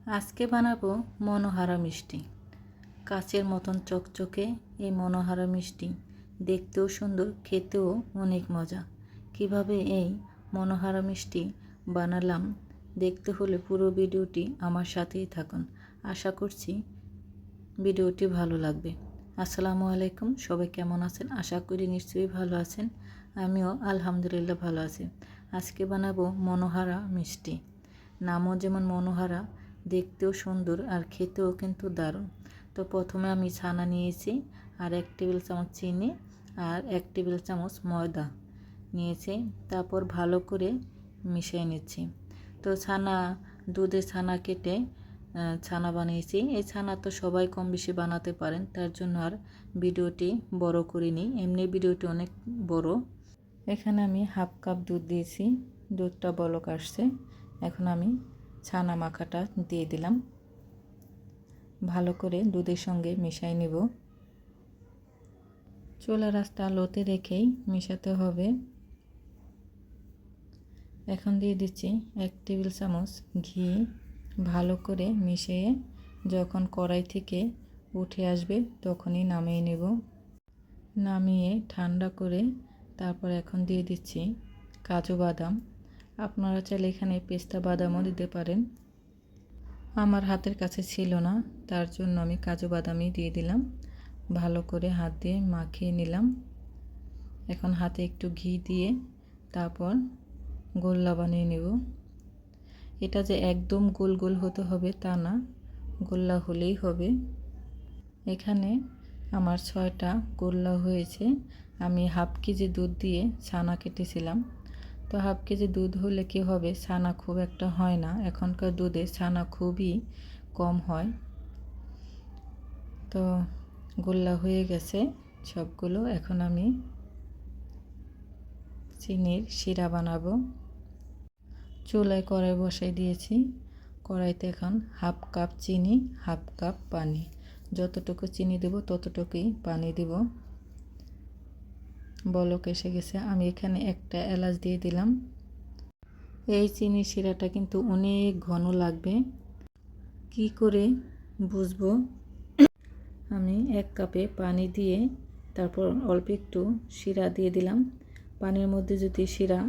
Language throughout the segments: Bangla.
আজকে বানাবো মনোহারা মিষ্টি। কাচের মতন চকচকে এই মনোহারা মিষ্টি দেখতেও সুন্দর, খেতেও অনেক মজা। কিভাবে এই মনোহারা মিষ্টি বানালাম দেখতে হলে পুরো ভিডিওটি আমার সাথেই থাকুন। আশা করছি ভিডিওটি ভালো লাগবে। আসসালামু আলাইকুম, সবাই কেমন আছেন? আশা করি নিশ্চয়ই ভালো আছেন। আমিও আলহামদুলিল্লাহ ভালো আছি। আজকে বানাবো মনোহারা মিষ্টি। নামও যেমন মনোহারা, দেখতেও সুন্দর আর খেতেও কিন্তু দারুণ। তো প্রথমে আমি ছানা নিয়েছি, আর 1 টেবিল চামচ চিনি আর 1 টেবিল চামচ ময়দা নিয়েছি। তারপর ভালো করে মিশিয়ে নিচ্ছি। তো দুধের ছানা কেটে ছানা বানিয়েছি। এই ছানা তো সবাই কম বেশি বানাতে পারেন, তার জন্য আর ভিডিওটি বড় করিনি। এমনি ভিডিওটি অনেক বড়। এখানে আমি হাফ কাপ দুধ দিয়েছি, দুধটা বলক আসছে। এখন আমি ছানা মাখাটা দিয়ে দিলাম, ভালো করে দুধের সঙ্গে মিশিয়ে নেব। চুলার আঁচটা লোতে রেখেই মেশাতে হবে। এখন দিয়ে দিচ্ছি 1 টেবিল চামচ ঘি। ভালো করে মিশিয়ে যখন কড়াই থেকে উঠে আসবে তখনই নামিয়ে নেব। নামিয়ে ঠান্ডা করে তারপর এখন দিয়ে দিচ্ছি কাজু বাদাম। আপনারা চাইলে এখানে পেস্তা বাদামও দিতে পারেন। আমার হাতের কাছে ছিল না, তার জন্য আমি কাজু বাদামই দিয়ে দিলাম। ভালো করে হাত দিয়ে মাখিয়ে নিলাম। এখন হাতে একটু ঘি দিয়ে তারপর গোল্লা বানিয়ে নেব। এটা যে একদম গোল গোল হতে হবে তা না, গোল্লা হলেই হবে। এখানে আমার 6টা গোল্লা হয়েছে। আমি হাফ কেজি দুধ দিয়ে ছানা কেটেছিলাম। তো হাফ কেজি দুধ হলে কি হবে, ছানা খুব একটা হয় না। এখনকার দুধে ছানা খুবই কম হয়। তো গোল্লা হয়ে গেছে সবগুলো। এখন আমি চিনির শিরা বানাবো। চুলায় কড়াই বসাই দিয়েছি। কড়াইতে এখন হাফ কাপ চিনি, হাফ কাপ পানি। যতটুকু চিনি দেব ততটুকুই পানি দেব। বলক এসে গেছে। আমি এখানে একটা এলাচ দিয়ে দিলাম। এই চিনির শিরাটা কিন্তু অনেক ঘন লাগবে। কি করে বুঝবো? আমি 1 কাপে পানি দিয়ে তারপর অল্প একটু শিরা দিয়ে দিলাম। পানির মধ্যে যদি শিরা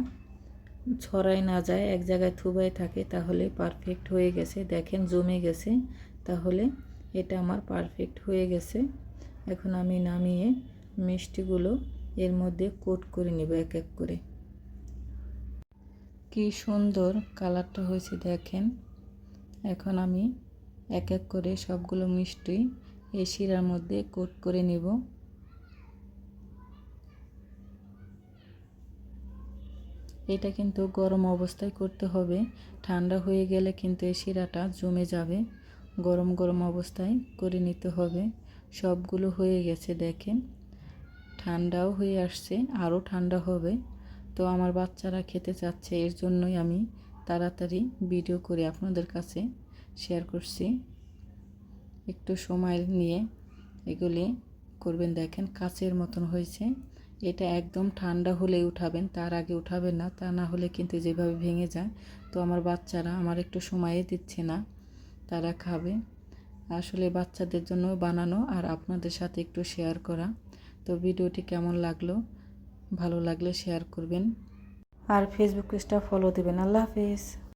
ছড়াই না যায়, এক জায়গায় থুবাই থাকে, তাহলে পারফেক্ট হয়ে গেছে। দেখেন জমে গেছে, তাহলে এটা আমার পারফেক্ট হয়ে গেছে। এখন আমি নামিয়ে মিষ্টিগুলো এর মধ্যে কোট করে নেব এক এক করে। কি সুন্দর কালারটা হয়েছে দেখেন। এখন আমি এক এক করে সবগুলো মিষ্টি এই শিরার মধ্যে কোট করে নেব। এটা কিন্তু গরম অবস্থায় করতে হবে, ঠান্ডা হয়ে গেলে কিন্তু এই শিরাটা জমে যাবে। গরম গরম অবস্থায় করে নিতে হবে। সবগুলো হয়ে গেছে দেখেন, ঠান্ডাও হয়ে আসছে, আরও ঠান্ডা হবে। তো আমার বাচ্চারা খেতে চাচ্ছে, এর জন্যই আমি তাড়াতাড়ি ভিডিও করে আপনাদের কাছে শেয়ার করছি। একটু সময় নিয়ে এগুলি করবেন। দেখেন কাচের মতন হয়েছে। এটা একদম ঠান্ডা হলে উঠাবেন, তার আগে উঠাবেন না, তা না হলে কিন্তু যেভাবে ভেঙে যায়। তো আমার বাচ্চারা আমার একটু সময় দিচ্ছে না, তারা খাবে। আসলে বাচ্চাদের জন্য বানানো আর আপনাদের সাথে একটু শেয়ার করা। তো ভিডিওটি কেমন লাগলো, ভালো লাগলে শেয়ার করবেন আর ফেসবুক পেজটা ফলো দেবেন। আল্লাহ হাফেজ।